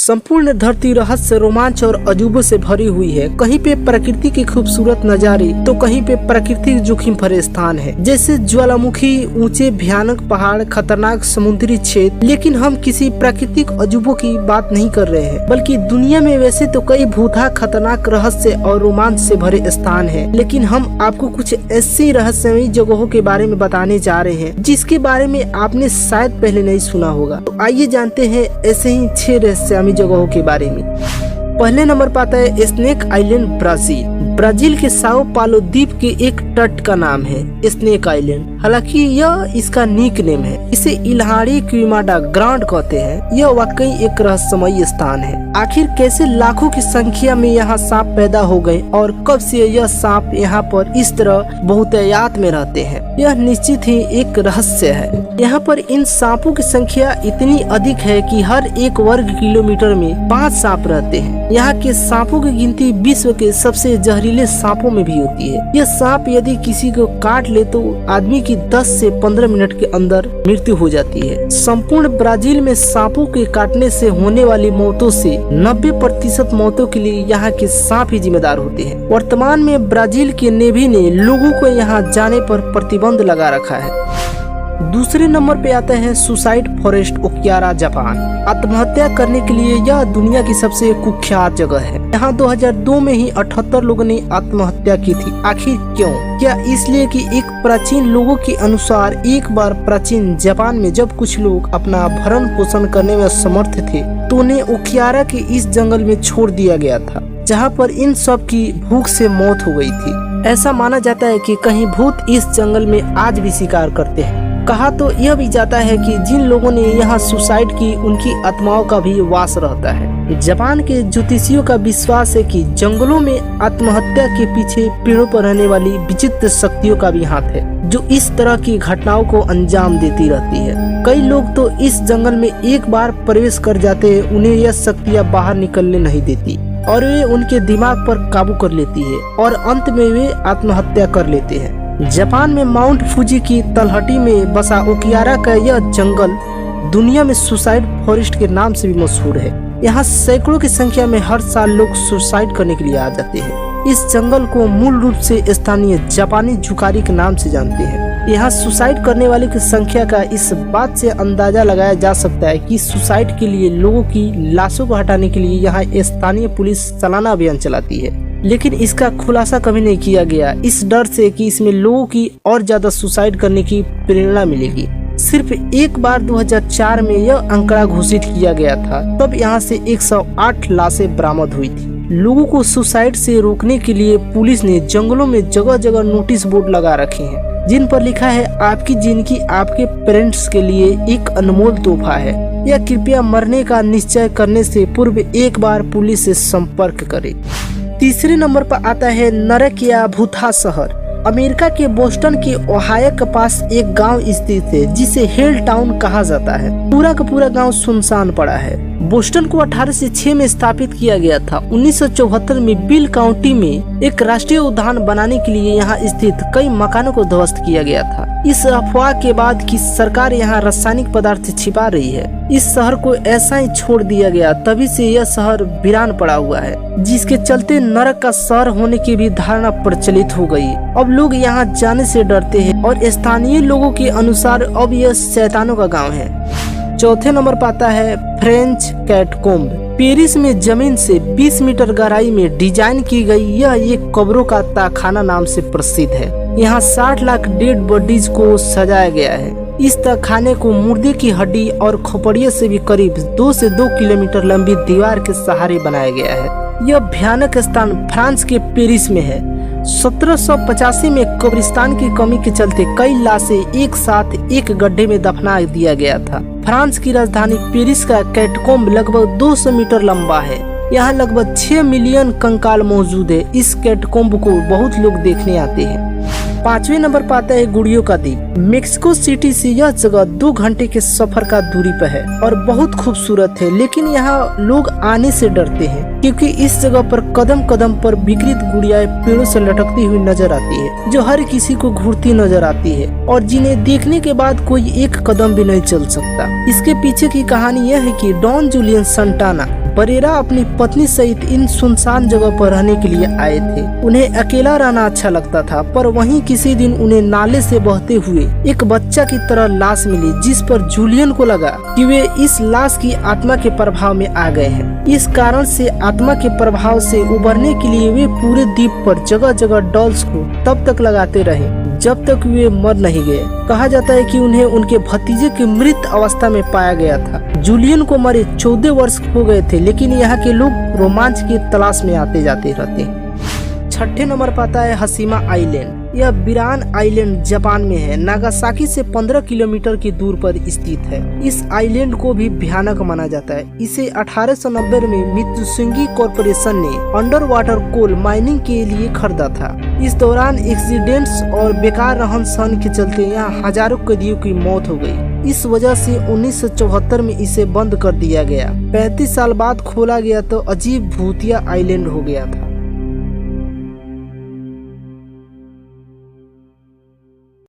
संपूर्ण धरती रहस्य, रोमांच और अजूबों से भरी हुई है। कहीं पे प्रकृति के खूबसूरत नजारे तो कहीं पे प्राकृतिक जोखिम भरे स्थान है, जैसे ज्वालामुखी, ऊंचे भयानक पहाड़, खतरनाक समुद्री क्षेत्र। लेकिन हम किसी प्राकृतिक अजूबों की बात नहीं कर रहे हैं, बल्कि दुनिया में वैसे तो कई भूतपूर्व खतरनाक रहस्य और रोमांच से भरे स्थान है, लेकिन हम आपको कुछ ऐसी रहस्यमयी जगहों के बारे में बताने जा रहे हैं जिसके बारे में आपने शायद पहले नहीं सुना होगा। तो आइए जानते हैं ऐसे ही 6 रहस्यमयी जगहों के बारे में। पहले नंबर पर आता है स्नेक आइलैंड, ब्राजील। ब्राजील के साओ पालो द्वीप के एक तट का नाम है स्नेक आइलैंड। हालांकि यह इसका निक नेम है। इसे इल्हारी क्विमाडा ग्रांड कहते हैं। यह वाकई एक रहस्यमयी स्थान है। आखिर कैसे लाखों की संख्या में यहाँ सांप पैदा हो गए और कब से यह सांप यहाँ पर इस तरह बहुतायत में रहते हैं, यह निश्चित ही एक रहस्य है। यहाँ पर इन सांपों की संख्या इतनी अधिक है कि हर 1 वर्ग किलोमीटर में 5 सांप रहते हैं। यहाँ के सांपों की गिनती विश्व के सबसे जहरीले सांपों में भी होती है। यह सांप यदि किसी को काट ले तो आदमी की 10 से 15 मिनट के अंदर मृत्यु हो जाती है। संपूर्ण ब्राजील में सांपों के काटने से होने वाली मौतों से 90% मौतों के लिए यहाँ के सांप ही जिम्मेदार होते हैं। वर्तमान में ब्राजील के नेवी ने लोगों को यहाँ जाने पर प्रतिबंध लगा रखा है। दूसरे नंबर पे आता है सुसाइड फॉरेस्ट, ओकियारा, जापान। आत्महत्या करने के लिए यह दुनिया की सबसे कुख्यात जगह है। यहाँ 2002 में ही 78 लोगों ने आत्महत्या की थी। आखिर क्यों? क्या इसलिए कि एक प्राचीन लोगों के अनुसार एक बार प्राचीन जापान में जब कुछ लोग अपना भरण पोषण करने में असमर्थ थे तो उन्हें ओकियारा के इस जंगल में छोड़ दिया गया था, जहाँ पर इन सब की भूख से मौत हो गई थी। ऐसा माना जाता है कि कहीं भूत इस जंगल में आज भी शिकार करते हैं। कहा तो यह भी जाता है कि जिन लोगों ने यहाँ सुसाइड की उनकी आत्माओं का भी वास रहता है। जापान के ज्योतिषियों का विश्वास है कि जंगलों में आत्महत्या के पीछे पेड़ों पर रहने वाली विचित्र शक्तियों का भी हाथ है, जो इस तरह की घटनाओं को अंजाम देती रहती है। कई लोग तो इस जंगल में एक बार प्रवेश कर जाते हैं, उन्हें यह शक्तियाँ बाहर निकलने नहीं देती और वे उनके दिमाग पर काबू कर लेती है और अंत में वे आत्महत्या कर लेते हैं। जापान में माउंट फूजी की तलहटी में बसा ओकियारा का यह जंगल दुनिया में सुसाइड फॉरेस्ट के नाम से भी मशहूर है। यहाँ सैकड़ों की संख्या में हर साल लोग सुसाइड करने के लिए आ जाते हैं। इस जंगल को मूल रूप से स्थानीय जापानी जुकारी के नाम से जानते हैं। यहाँ सुसाइड करने वाले की संख्या का इस बात से अंदाजा लगाया जा सकता है कि सुसाइड के लिए लोगों की लाशों को हटाने के लिए यहाँ स्थानीय पुलिस सालाना अभियान चलाती है, लेकिन इसका खुलासा कभी नहीं किया गया, इस डर से कि इसमें लोगों की और ज्यादा सुसाइड करने की प्रेरणा मिलेगी। सिर्फ एक बार 2004 में यह आंकड़ा घोषित किया गया था, तब यहाँ से 108 लाशें बरामद हुई थी। लोगों को सुसाइड से रोकने के लिए पुलिस ने जंगलों में जगह जगह नोटिस बोर्ड लगा रखे हैं, जिन पर लिखा है आपकी जिंदगी आपके पेरेंट्स के लिए एक अनमोल तोहफा है, या कृपया मरने का निश्चय करने से पूर्व एक बार पुलिस से संपर्क करें। तीसरे नंबर पर आता है नरक या भूथा शहर। अमेरिका के बोस्टन के ओहायो के पास एक गांव स्थित है जिसे हेल टाउन कहा जाता है। पूरा का पूरा गांव सुनसान पड़ा है। बोस्टन को 1806 में स्थापित किया गया था। 1974 में बिल काउंटी में एक राष्ट्रीय उद्यान बनाने के लिए यहाँ स्थित कई मकानों को ध्वस्त किया गया था। इस अफवाह के बाद कि सरकार यहाँ रासायनिक पदार्थ छिपा रही है, इस शहर को ऐसा ही छोड़ दिया गया। तभी से यह शहर वीरान पड़ा हुआ है, जिसके चलते नरक का शहर होने की भी धारणा प्रचलित हो गई। अब लोग यहाँ जाने से डरते हैं और स्थानीय लोगों के अनुसार अब यह शैतानों का गांव है। चौथे नंबर पर आता है फ्रेंच कैटकोम्ब। पेरिस में जमीन से 20 मीटर गहराई में डिजाइन की गई यह एक कब्रों का तहखाना नाम से प्रसिद्ध है। यहाँ 60 लाख डेड बॉडीज को सजाया गया है। इस तहखाने को मुर्दे की हड्डी और खोपड़ियों से भी करीब 2 से 2 किलोमीटर लंबी दीवार के सहारे बनाया गया है। यह भयानक स्थान फ्रांस के पेरिस में है। 1785 में कब्रिस्तान की कमी के चलते कई लाशें एक साथ एक गड्ढे में दफना दिया गया था। फ्रांस की राजधानी पेरिस का कैटकोम्ब लगभग 200 मीटर लंबा है। यहाँ लगभग 6 मिलियन कंकाल मौजूद है। इस कैटकोम्ब को बहुत लोग देखने आते हैं। 5वें नंबर पर आता है गुड़ियों का द्वीप। मेक्सिको सिटी से यह जगह 2 घंटे के सफर का दूरी पर है और बहुत खूबसूरत है, लेकिन यहाँ लोग आने से डरते हैं क्योंकि इस जगह पर कदम कदम पर विकृत गुड़ियाएं पेड़ों से लटकती हुई नजर आती है, जो हर किसी को घूरती नजर आती है और जिन्हें देखने के बाद कोई एक कदम भी नहीं चल सकता। इसके पीछे की कहानी यह है कि डॉन जूलियन संटाना बरेरा अपनी पत्नी सहित इन सुनसान जगह पर रहने के लिए आए थे। उन्हें अकेला रहना अच्छा लगता था, पर वहीं किसी दिन उन्हें नाले से बहते हुए एक बच्चा की तरह लाश मिली, जिस पर जूलियन को लगा कि वे इस लाश की आत्मा के प्रभाव में आ गए हैं। इस कारण से आत्मा के प्रभाव से उबरने के लिए वे पूरे द्वीप पर जगह जगह डॉल्स को तब तक लगाते रहे जब तक वे मर नहीं गए। कहा जाता है कि उन्हें उनके भतीजे की मृत अवस्था में पाया गया था। जूलियन को मरे 14 वर्ष हो गए थे, लेकिन यहाँ के लोग रोमांच की तलाश में आते जाते रहते हैं। छठे नंबर पर आता है हसीमा आइलैंड। यह बिरान आइलैंड जापान में है। नागासाकी से 15 किलोमीटर की दूर पर स्थित है। इस आइलैंड को भी भयानक माना जाता है। इसे 1890 में मित्सुबिशी कॉरपोरेशन ने अंडर वाटर कोल माइनिंग के लिए खरीदा था। इस दौरान एक्सीडेंट्स और बेकार रहन सहन के चलते यहाँ हजारों कैदियों की मौत हो गई। इस वजह से 1974 में इसे बंद कर दिया गया। 35 साल बाद खोला गया तो अजीब भूतिया आइलैंड हो गया था।